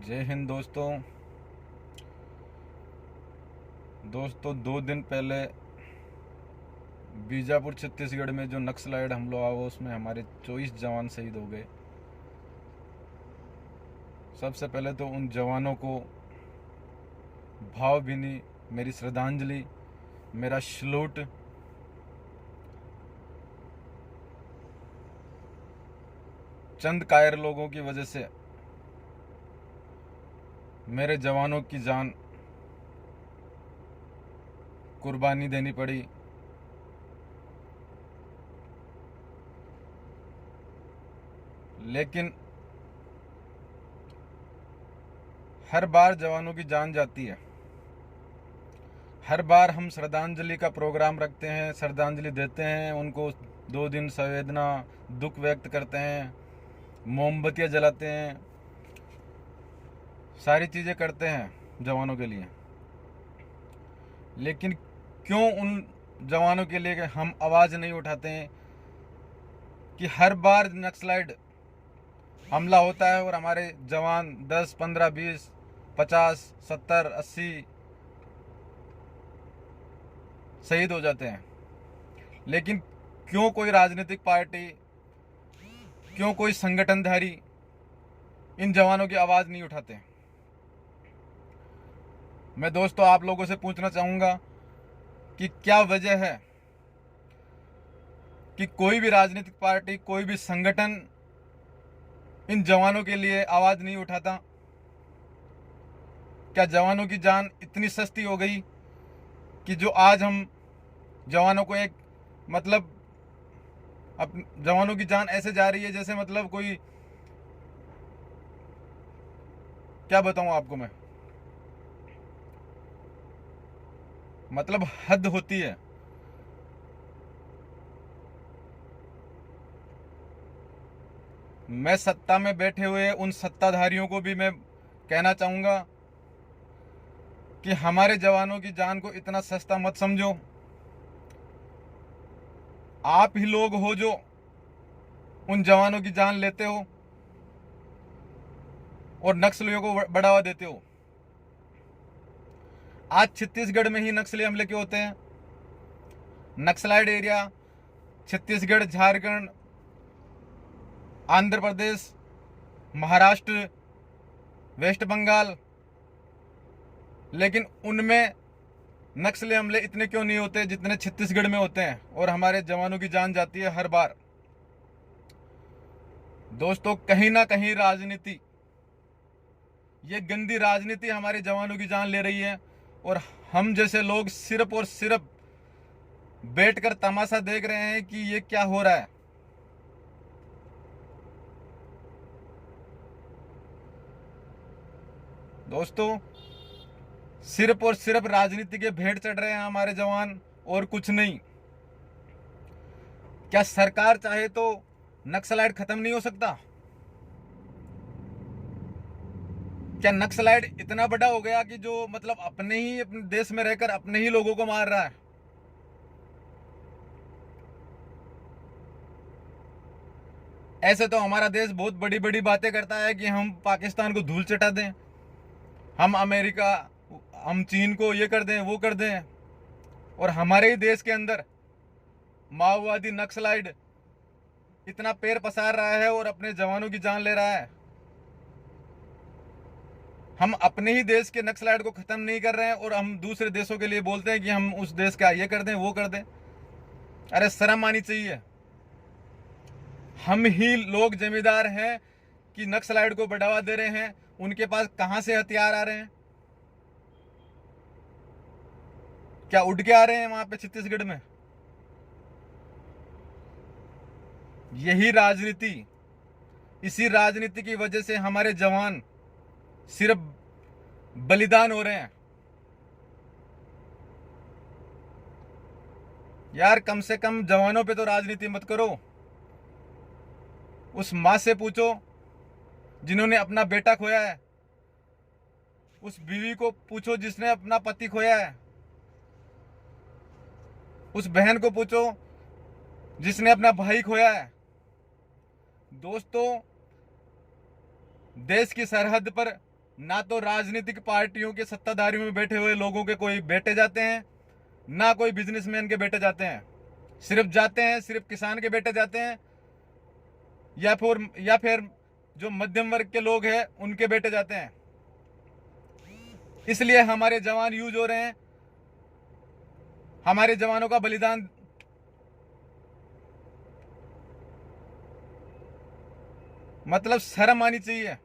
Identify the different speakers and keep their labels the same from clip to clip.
Speaker 1: जय हिंद दोस्तों 2 दिन पहले बीजापुर छत्तीसगढ़ में जो नक्सलाइट हमला हुआ उसमें हमारे 24 जवान शहीद हो गए। सबसे पहले तो उन जवानों को भावभीनी मेरी श्रद्धांजलि, मेरा सलूट। चंद कायर लोगों की वजह से मेरे जवानों की जान कुर्बानी देनी पड़ी। लेकिन हर बार जवानों की जान जाती है, हर बार हम श्रद्धांजलि का प्रोग्राम रखते हैं, श्रद्धांजलि देते हैं उनको, 2 दिन संवेदना दुख व्यक्त करते हैं, मोमबत्तियाँ जलाते हैं, सारी चीज़ें करते हैं जवानों के लिए। लेकिन क्यों उन जवानों के लिए हम आवाज़ नहीं उठाते हैं कि हर बार नक्सलाइट हमला होता है और हमारे जवान 10, 15, 20, 50, 70, 80 शहीद हो जाते हैं। लेकिन क्यों कोई राजनीतिक पार्टी, क्यों कोई संगठनधारी इन जवानों की आवाज़ नहीं उठाते? मैं दोस्तों आप लोगों से पूछना चाहूँगा कि क्या वजह है कि कोई भी राजनीतिक पार्टी, कोई भी संगठन इन जवानों के लिए आवाज़ नहीं उठाता? क्या जवानों की जान इतनी सस्ती हो गई कि जो आज हम जवानों को एक मतलब अब जवानों की जान ऐसे जा रही है जैसे मतलब कोई, क्या बताऊं आपको मैं, मतलब हद होती है। मैं सत्ता में बैठे हुए उन सत्ताधारियों को भी मैं कहना चाहूँगा कि हमारे जवानों की जान को इतना सस्ता मत समझो। आप ही लोग हो जो उन जवानों की जान लेते हो और नक्सलियों को बढ़ावा देते हो। आज छत्तीसगढ़ में ही नक्सली हमले क्यों होते हैं? Naxalite area Chhattisgarh, Jharkhand, Andhra Pradesh, Maharashtra, waste Bengal, लेकिन उनमें नक्सली हमले इतने क्यों नहीं होते जितने छत्तीसगढ़ में होते हैं और हमारे जवानों की जान जाती है हर बार? दोस्तों कहीं ना कहीं राजनीति, ये गंदी राजनीति हमारे जवानों की जान ले रही है और हम जैसे लोग सिर्फ और सिर्फ बैठकर तमाशा देख रहे हैं कि ये क्या हो रहा है। दोस्तों सिर्फ और सिर्फ राजनीति के भेंट चढ़ रहे हैं हमारे जवान और कुछ नहीं। क्या सरकार चाहे तो नक्सलाइट खत्म नहीं हो सकता? क्या नक्सलाइट इतना बड़ा हो गया कि जो मतलब अपने देश में रहकर अपने ही लोगों को मार रहा है? ऐसे तो हमारा देश बहुत बड़ी बड़ी बातें करता है कि हम पाकिस्तान को धूल चटा दें, हम अमेरिका, हम चीन को ये कर दें, वो कर दें, और हमारे ही देश के अंदर माओवादी नक्सलाइट इतना पैर पसार रहा है और अपने जवानों की जान ले रहा है। हम अपने ही देश के नक्सलाइट को खत्म नहीं कर रहे हैं और हम दूसरे देशों के लिए बोलते हैं कि हम उस देश का ये कर दें, वो कर दें। अरे शर्म आनी चाहिए। हम ही लोग जिम्मेदार हैं कि नक्सलाइट को बढ़ावा दे रहे हैं। उनके पास कहां से हथियार आ रहे हैं? क्या उड़ के आ रहे हैं वहां पे छत्तीसगढ़ में? यही राजनीति, इसी राजनीति की वजह से हमारे जवान सिर्फ बलिदान हो रहे हैं। यार कम से कम जवानों पे तो राजनीति मत करो। उस माँ से पूछो जिन्होंने अपना बेटा खोया है, उस बीवी को पूछो जिसने अपना पति खोया है, उस बहन को पूछो जिसने अपना भाई खोया है। दोस्तों देश की सरहद पर ना तो राजनीतिक पार्टियों के सत्ताधारियों में बैठे हुए लोगों के कोई बेटे जाते हैं, ना कोई बिजनेसमैन के बेटे जाते हैं। सिर्फ किसान के बेटे जाते हैं, या फिर जो मध्यम वर्ग के लोग हैं उनके बेटे जाते हैं। इसलिए हमारे जवान यूज हो रहे हैं, हमारे जवानों का बलिदान मतलब शर्म आनी चाहिए।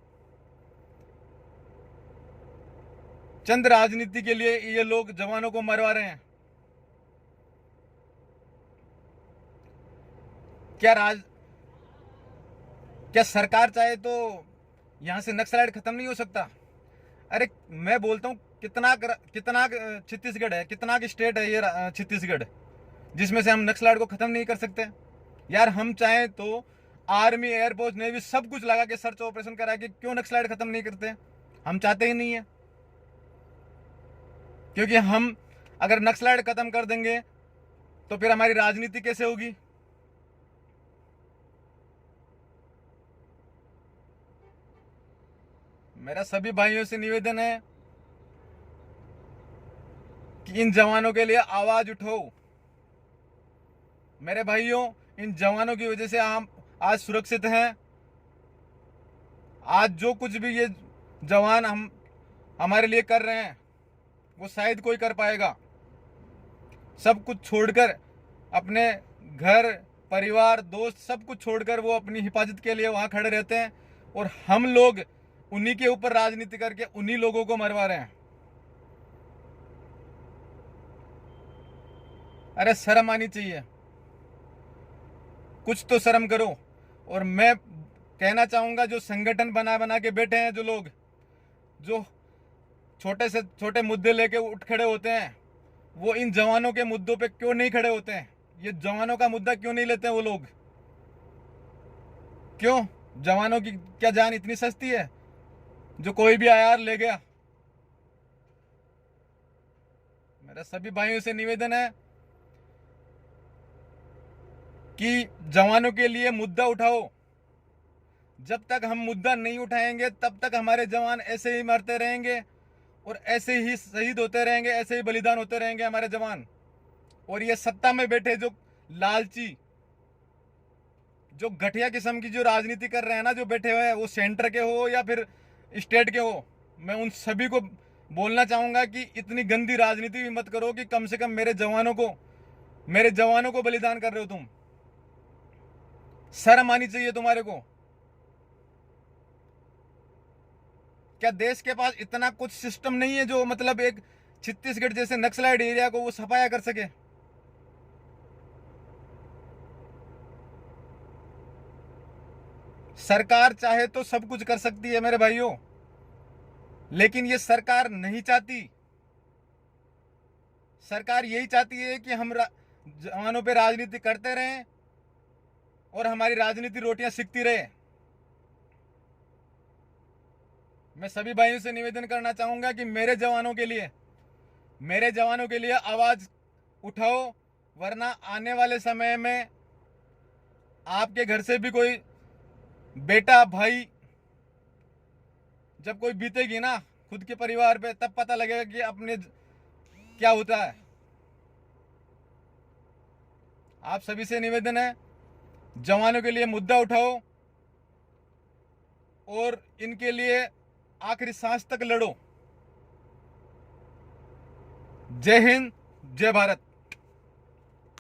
Speaker 1: चंद राजनीति के लिए ये लोग जवानों को मरवा रहे हैं। क्या सरकार चाहे तो यहां से नक्सलाइट खत्म नहीं हो सकता? अरे मैं बोलता हूँ, कितना छत्तीसगढ़ है, कितना की स्टेट है ये छत्तीसगढ़, जिसमें से हम नक्सलाइट को खत्म नहीं कर सकते? यार हम चाहें तो आर्मी, एयरफोर्स, नेवी सब कुछ लगा के सर्च ऑपरेशन करा के क्यों नक्सलाइट खत्म नहीं करते? हम चाहते ही नहीं है, क्योंकि हम अगर नक्सलाइट खत्म कर देंगे तो फिर हमारी राजनीति कैसे होगी? मेरा सभी भाइयों से निवेदन है कि इन जवानों के लिए आवाज उठाओ। मेरे भाइयों, इन जवानों की वजह से हम आज सुरक्षित हैं। आज जो कुछ भी ये जवान हमारे लिए कर रहे हैं वो शायद कोई कर पाएगा। सब कुछ छोड़कर, अपने घर, परिवार, दोस्त सब कुछ छोड़कर वो अपनी हिफाजत के लिए वहां खड़े रहते हैं, और हम लोग उन्हीं के ऊपर राजनीति करके उन्हीं लोगों को मरवा रहे हैं। अरे शर्म आनी चाहिए, कुछ तो शर्म करो। और मैं कहना चाहूंगा, जो संगठन बना बना के बैठे हैं, जो लोग जो छोटे से छोटे मुद्दे लेके उठ खड़े होते हैं, वो इन जवानों के मुद्दों पे क्यों नहीं खड़े होते हैं? ये जवानों का मुद्दा क्यों नहीं लेते हैं वो लोग? क्यों? जवानों की क्या जान इतनी सस्ती है जो कोई भी आया ले गया? मेरा सभी भाइयों से निवेदन है कि जवानों के लिए मुद्दा उठाओ। जब तक हम मुद्दा नहीं उठाएंगे तब तक हमारे जवान ऐसे ही मरते रहेंगे और ऐसे ही शहीद होते रहेंगे, ऐसे ही बलिदान होते रहेंगे हमारे जवान। और ये सत्ता में बैठे जो लालची, जो घटिया किस्म की जो राजनीति कर रहे हैं ना, जो बैठे हुए हैं, वो सेंटर के हो या फिर स्टेट के हो, मैं उन सभी को बोलना चाहूंगा कि इतनी गंदी राजनीति भी मत करो कि कम से कम मेरे जवानों को बलिदान कर रहे हो तुम। शर्म आनी चाहिए तुम्हारे को। क्या देश के पास इतना कुछ सिस्टम नहीं है जो मतलब एक छत्तीसगढ़ जैसे नक्सलाइट एरिया को वो सफाया कर सके? सरकार चाहे तो सब कुछ कर सकती है मेरे भाइयों, लेकिन ये सरकार नहीं चाहती। सरकार यही चाहती है कि हम जवानों पे राजनीति करते रहें और हमारी राजनीति रोटियां सिकती रहे। मैं सभी भाइयों से निवेदन करना चाहूंगा कि मेरे जवानों के लिए आवाज उठाओ, वरना आने वाले समय में आपके घर से भी कोई बेटा, भाई, जब कोई बीतेगी ना खुद के परिवार पे, तब पता लगेगा कि अपने क्या होता है। आप सभी से निवेदन है, जवानों के लिए मुद्दा उठाओ और इनके लिए आखिरी सांस तक लड़ो। जय हिंद, जय भारत।